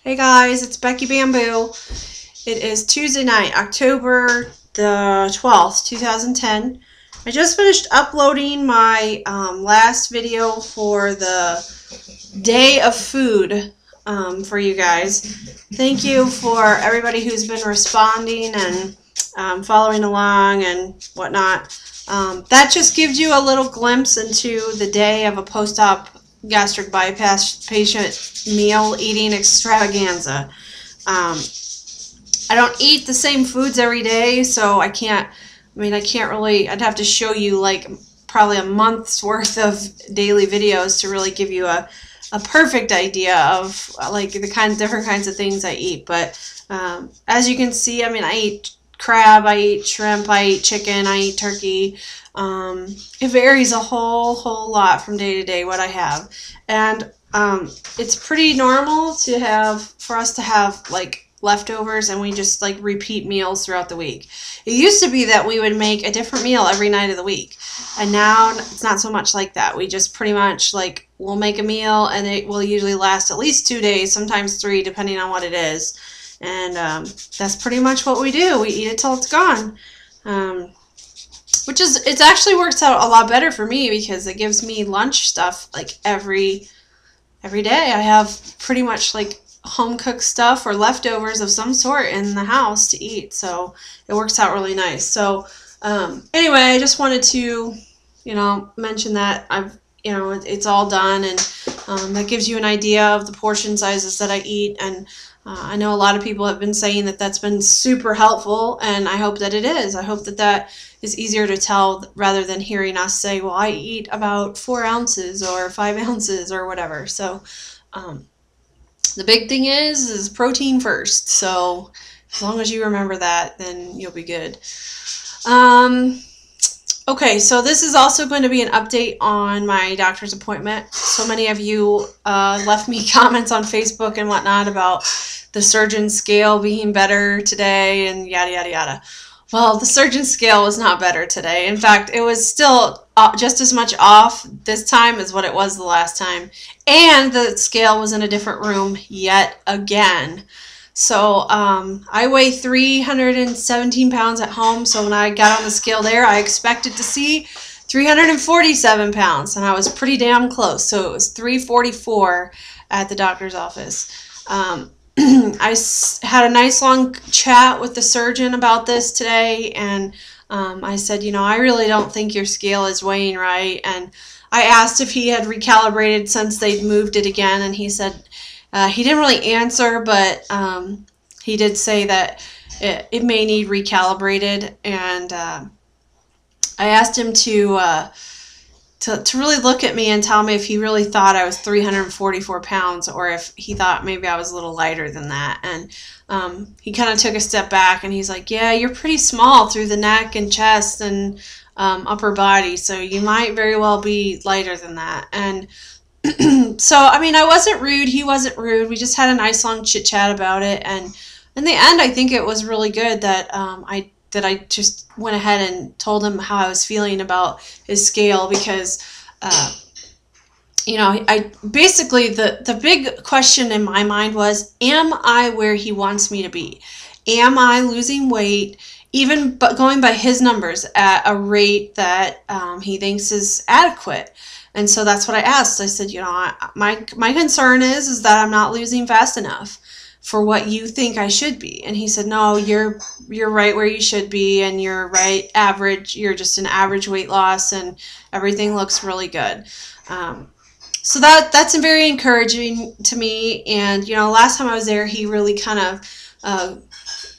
Hey guys, it's Becky Bamboo. It is Tuesday night, October the 12th, 2010. I just finished uploading my last video for the day of food for you guys. Thank you for everybody who's been responding and following along and whatnot. That just gives you a little glimpse into the day of a post-op gastric bypass patient meal eating extravaganza. I don't eat the same foods every day, so I can't really, I'd have to show you like probably a month's worth of daily videos to really give you a perfect idea of like the different kinds of things I eat. But as you can see, I eat crab, I eat shrimp, I eat chicken, I eat turkey. It varies a whole lot from day to day what I have, and it's pretty normal for us to have like leftovers, and we just like repeat meals throughout the week. It used to be that we would make a different meal every night of the week, and now it's not so much like that. We just pretty much like we'll make a meal, and it will usually last at least 2 days, sometimes 3, depending on what it is. And that's pretty much what we do. We eat it till it's gone. It actually works out a lot better for me because it gives me lunch stuff like every day. I have pretty much like home cooked stuff or leftovers of some sort in the house to eat, so it works out really nice. So anyway, I just wanted to mention that it's all done, and that gives you an idea of the portion sizes that I eat. And I know a lot of people have been saying that that's been super helpful, and I hope that it is. I hope that is easier to tell rather than hearing us say, well, I eat about 4 ounces or 5 ounces or whatever. So the big thing is protein first. So as long as you remember that, then you'll be good. Okay, so this is also going to be an update on my doctor's appointment. So many of you left me comments on Facebook and whatnot about the surgeon scale being better today and yada, yada, yada. Well, the surgeon scale was not better today. In fact, it was still just as much off this time as what it was the last time. And the scale was in a different room yet again. So I weigh 317 pounds at home. So when I got on the scale there, I expected to see 347 pounds. And I was pretty damn close. So it was 344 at the doctor's office. I had a nice long chat with the surgeon about this today, and I said, I really don't think your scale is weighing right. And I asked if he had recalibrated since they'd moved it again, and he said he didn't really answer, but he did say that it may need recalibrated. And I asked him to really look at me and tell me if he really thought I was 344 pounds or if he thought maybe I was a little lighter than that. And he kind of took a step back, and he's like, yeah, you're pretty small through the neck and chest and upper body, so you might very well be lighter than that. And so, I wasn't rude. He wasn't rude. We just had a nice long chit chat about it. And in the end, I think it was really good that I just went ahead and told him how I was feeling about his scale, because, I basically, the big question in my mind was, am I where he wants me to be? Am I losing weight, even going by his numbers, at a rate that he thinks is adequate? And so that's what I asked. I said, my concern is that I'm not losing fast enough for what you think I should be. And he said, no, you're right where you should be, and you're right average. You're just an average weight loss, and everything looks really good. So that's very encouraging to me. And last time I was there, he really kind of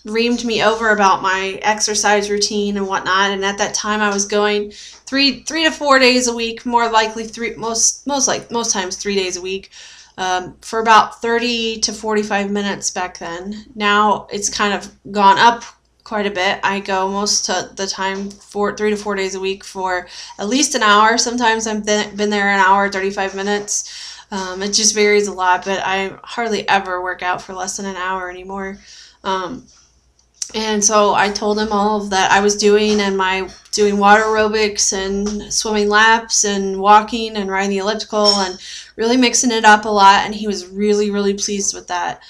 reamed me over about my exercise routine and whatnot. And at that time, I was going 3 to 4 days a week, more likely most times 3 days a week. For about 30 to 45 minutes back then. Now it's kind of gone up quite a bit. I go most of the time 3 to 4 days a week for at least an hour. Sometimes I've been there an hour, 35 minutes. It just varies a lot, but I hardly ever work out for less than an hour anymore. And so I told him all of that I was doing, and doing water aerobics and swimming laps and walking and riding the elliptical and really mixing it up a lot. And he was really, really pleased with that.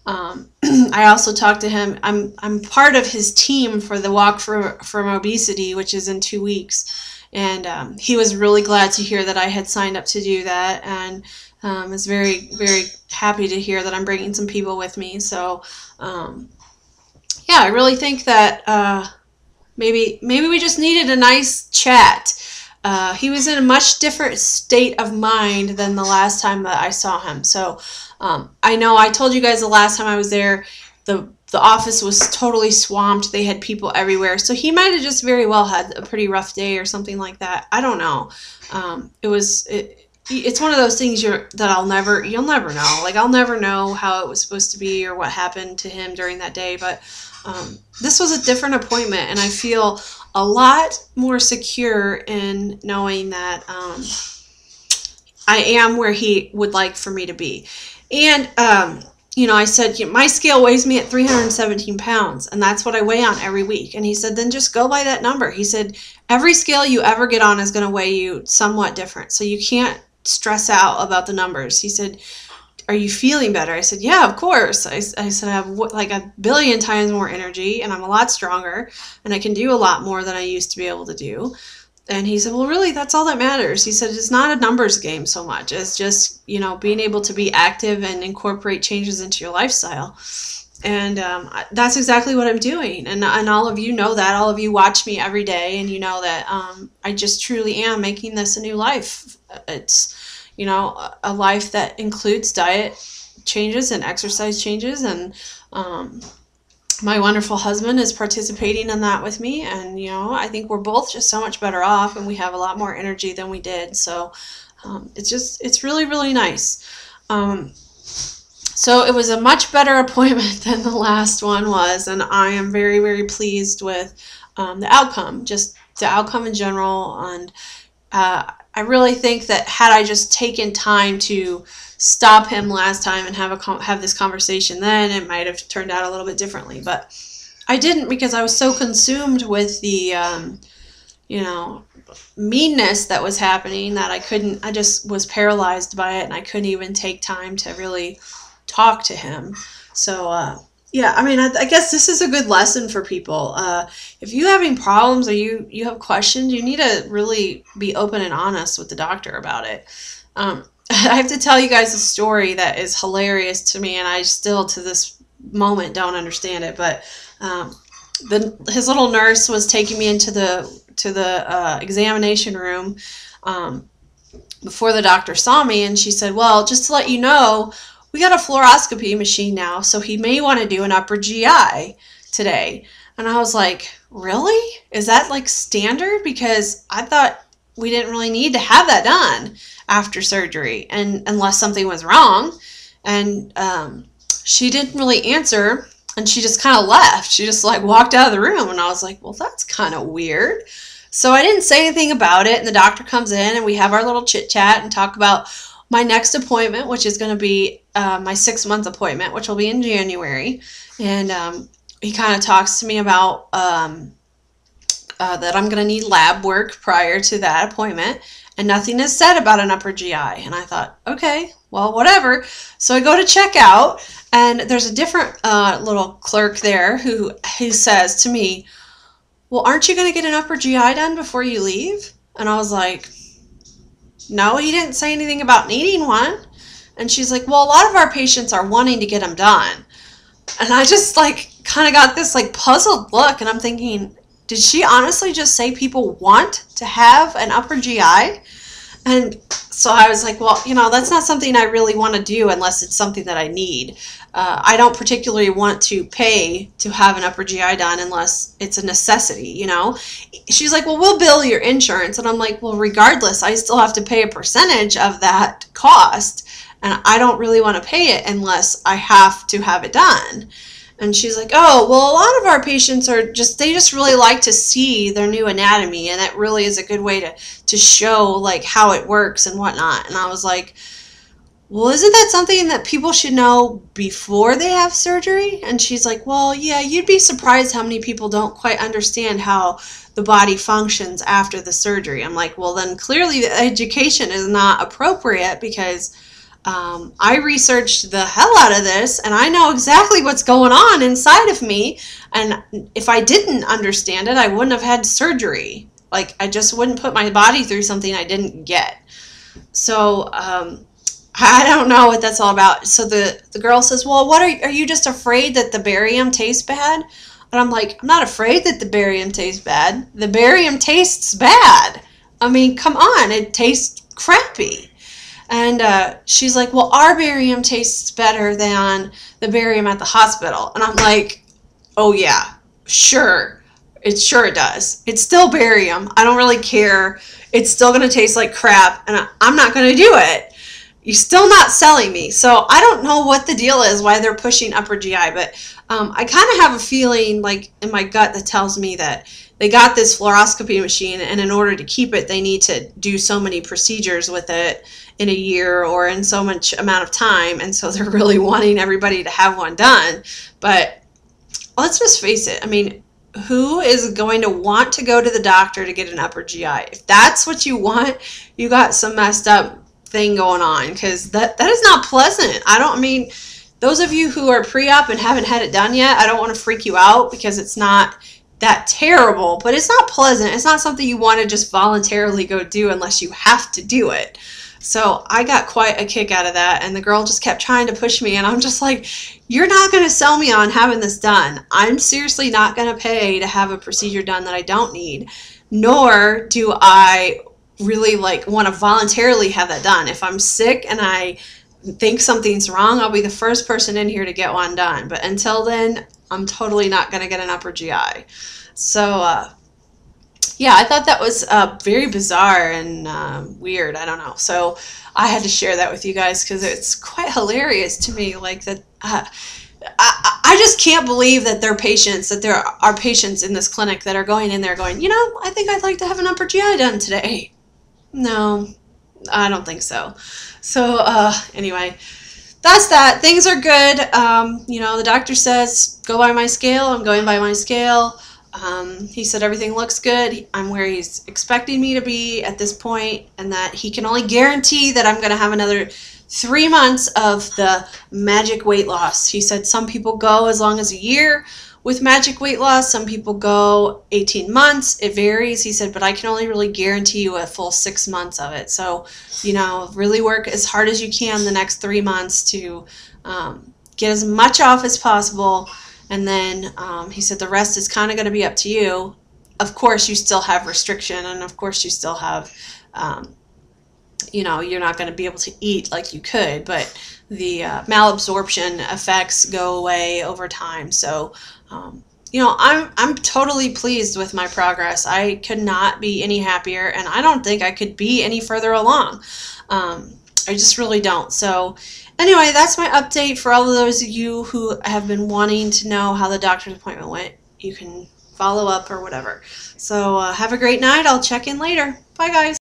I also talked to him. I'm part of his team for the Walk from Obesity, which is in 2 weeks. And he was really glad to hear that I had signed up to do that, and is very, very happy to hear that I'm bringing some people with me. So, yeah, I really think that maybe we just needed a nice chat. He was in a much different state of mind than the last time that I saw him. So I know I told you guys the last time I was there, the office was totally swamped. They had people everywhere. So he might have just very well had a pretty rough day or something like that. I don't know. It's one of those things you'll never know. Like, I'll never know how it was supposed to be or what happened to him during that day. But this was a different appointment, and I feel a lot more secure in knowing that I am where he would like for me to be. And, I said, my scale weighs me at 317 pounds, and that's what I weigh on every week. And he said, then just go by that number. He said, every scale you ever get on is going to weigh you somewhat different, so you can't stress out about the numbers. He said, are you feeling better? I said, yeah, of course. I said, I have like 1 billion times more energy, and I'm a lot stronger, and I can do a lot more than I used to be able to do. And he said, well, really, that's all that matters. He said, it's not a numbers game so much as just, being able to be active and incorporate changes into your lifestyle. And that's exactly what I'm doing. And all of you know that. All of you watch me every day, and you know that I just truly am making this a new life. It's, a life that includes diet changes and exercise changes. And my wonderful husband is participating in that with me. And, I think we're both just so much better off, and we have a lot more energy than we did. So it's really, really nice. So it was a much better appointment than the last one was. And I am very, very pleased with the outcome, just the outcome in general. And I really think that had I just taken time to stop him last time and have this conversation, then it might have turned out a little bit differently. But I didn't, because I was so consumed with the meanness that was happening that I just was paralyzed by it, and I couldn't even take time to really talk to him. So yeah, I guess this is a good lesson for people. If you're having problems or you have questions, you need to really be open and honest with the doctor about it. I have to tell you guys a story that is hilarious to me, and I still to this moment don't understand it. But his little nurse was taking me into the examination room before the doctor saw me, and she said, well, just to let you know, we got a fluoroscopy machine now, so he may want to do an upper GI today. And I was like, really? Is that like standard? Because I thought we didn't really need to have that done after surgery, and unless something was wrong. And she didn't really answer, and she just kind of left. She just like walked out of the room, and I was like, well, that's kind of weird. So I didn't say anything about it, and the doctor comes in, and we have our little chit chat and talk about my next appointment, which is going to be my 6-month appointment, which will be in January. And he kind of talks to me about that I'm going to need lab work prior to that appointment, and nothing is said about an upper GI. And I thought, okay, well, whatever. So I go to check out, and there's a different little clerk there who says to me, well, aren't you going to get an upper GI done before you leave? And I was like, no, he didn't say anything about needing one. And she's like, well, a lot of our patients are wanting to get them done. And I just like kind of got this like puzzled look, and I'm thinking, did she honestly just say people want to have an upper GI? And so I was like, well, that's not something I really want to do unless it's something that I need. I don't particularly want to pay to have an upper GI done unless it's a necessity, She's like, well, we'll bill your insurance. And I'm like, well, regardless, I still have to pay a percentage of that cost. And I don't really want to pay it unless I have to have it done. And she's like, oh, well, a lot of our patients they just really like to see their new anatomy. And that really is a good way to show like how it works and whatnot. And I was like, well, isn't that something that people should know before they have surgery? And she's like, well, yeah, you'd be surprised how many people don't quite understand how the body functions after the surgery. I'm like, well, then clearly the education is not appropriate, because I researched the hell out of this, and I know exactly what's going on inside of me. And if I didn't understand it, I wouldn't have had surgery. Like, I just wouldn't put my body through something I didn't get. So, I don't know what that's all about. So the girl says, well, what are you just afraid that the barium tastes bad? And I'm like, I'm not afraid that the barium tastes bad. The barium tastes bad. I mean, come on, it tastes crappy. And she's like, well, our barium tastes better than the barium at the hospital. And I'm like, oh yeah, sure. It does. It's still barium. I don't really care. It's still going to taste like crap, and I'm not going to do it. You're still not selling me. So I don't know what the deal is, why they're pushing upper GI, but I kind of have a feeling like in my gut that tells me that they got this fluoroscopy machine, and in order to keep it, they need to do so many procedures with it in a year or in so much amount of time, and so they're really wanting everybody to have one done. But let's just face it. I mean, who is going to want to go to the doctor to get an upper GI? If that's what you want, you got some messed up thing going on, because that is not pleasant. I mean, those of you who are pre-op and haven't had it done yet, I don't want to freak you out, because it's not that terrible, but it's not pleasant. It's not something you want to just voluntarily go do unless you have to do it. So I got quite a kick out of that, and the girl just kept trying to push me, and I'm just like, you're not going to sell me on having this done. I'm seriously not going to pay to have a procedure done that I don't need, nor do I really want to voluntarily have that done. If I'm sick and I think something's wrong, I'll be the first person in here to get one done. But until then, I'm totally not going to get an upper GI. So, yeah, I thought that was very bizarre and weird. I don't know. So I had to share that with you guys because it's quite hilarious to me. Like that, I just can't believe that there are patients in this clinic that are going in there going, I think I'd like to have an upper GI done today. No, I don't think so. So anyway, that's that. Things are good. The doctor says, go by my scale. I'm going by my scale. He said everything looks good. I'm where he's expecting me to be at this point, and that he can only guarantee that I'm going to have another 3 months of the magic weight loss. He said some people go as long as a year with magic weight loss. Some people go 18 months. It varies. He said, but I can only really guarantee you a full 6 months of it. So, really work as hard as you can the next 3 months to get as much off as possible. And then he said the rest is kind of going to be up to you. Of course, you still have restriction, and of course you still have, you're not going to be able to eat like you could, but the malabsorption effects go away over time. So, I'm totally pleased with my progress. I could not be any happier, and I don't think I could be any further along. I just really don't. So anyway, that's my update for all of those of you who have been wanting to know how the doctor's appointment went. You can follow up or whatever. So have a great night. I'll check in later. Bye, guys.